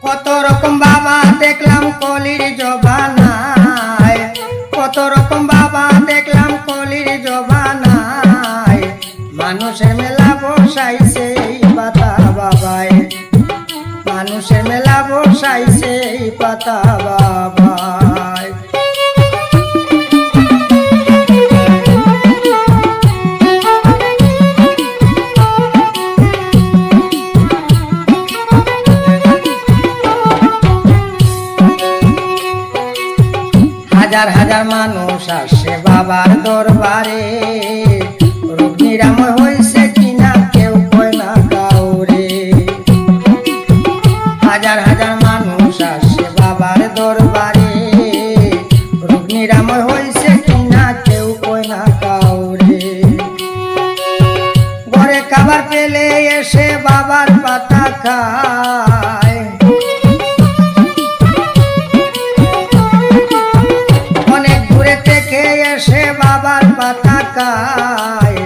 কত রকম বাবা দেখলাম কলির জবানায়, কত রকম বাবা দেখলাম কলির জবানায়। মানুষের মেলা বসাইছে এই পাতা বাবায়, মানুষের মেলা বসাইছে এই পাতা বাবায়। হাজার হাজার মানুষ আসে বাবার দরবারে, রোগ নিরাময় হয়েছে কিনা কেউ কয় না কাউরে। হাজার হাজার মানুষ আসে বাবার দরবারে, রোগ নিরাময় হয়েছে কিনা কেউ কয় না কাউরে। ঘরে খাবার পেলে এসে বাবার পাতা খায়, এসে বাবার পাতা খায়।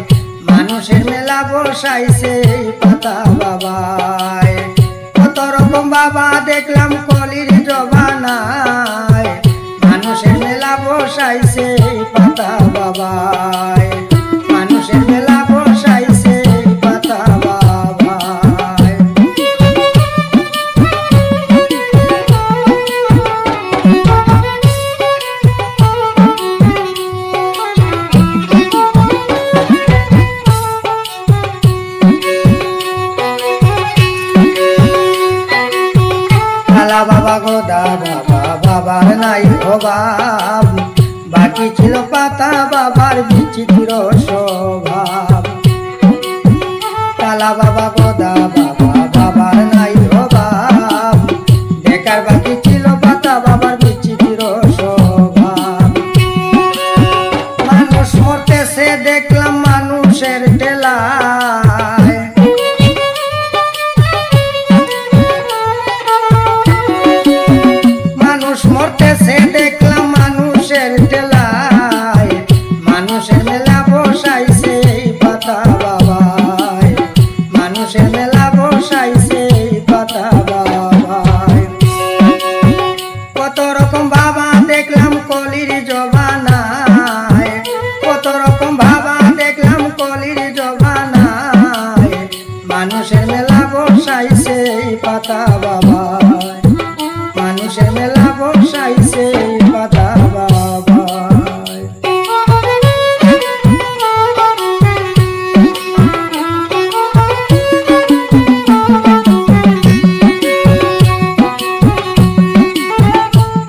মানুষের মেলা বসাইছে এই পাতা বাবায়। কত রকম বাবা দেখলাম কলির জবানায়, মানুষের মেলা বসাইছে এই পাতা বাবায়, মানুষের মেলা বসাইছে এই পাতা বাবায়। বাবা গোদা বাবা বাবার নাই অভাব, বাকি ছিল পাতা বাবার বিচিত্র স্বভাব। কালা বাবা গোদা বাবা বাবার নাই অভাব, বেকার বাকি ছিল পাতা বাবার বিচিত্র স্বভাব। মানুষ মরতেছে দেখলাম মানুষের টেলায়, মরতেছে দেখলাম মানুষের টেলায়। মানুষের মেলা বসাইছে এই পাতা বাবায়, মানুষের মেলা বসাইছে এই পাতা বাবায়। কত রকম বাবা দেখলাম কলির জবানায়, কত রকম বাবা দেখলাম কলির জবানায়। মানুষের মেলা বসাইছে এই পাতা বাবায়, মানুষের মেলা বসাইছে এই পাতা বাবায়।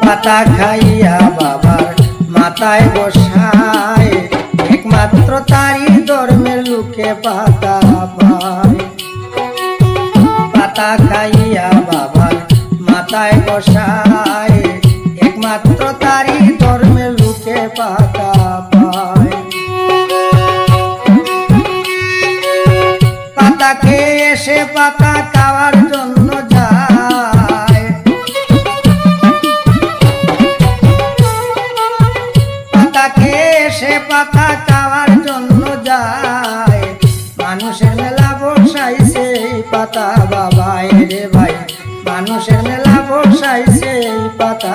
পাতা খাইয়া বাবার মাথায় বসায়, একমাত্র তারই ধর্মের লোকে পাতা পায়। পাতা খাইয়া বাবার মাথায় বসায়, একমাত্র তারই ধর্মের লোকে পাতা পায়। পাতা খেয়ে এসে পাতা খাওয়ার জন্য যায়, পাতা খেয়ে এসে পাতা খাওয়ার জন্য যায়। মানুষের মেলা বসাইছে এই পাতা বাবায় রে ভাই, মানুষের মেলা বসাইছে এই পাতা।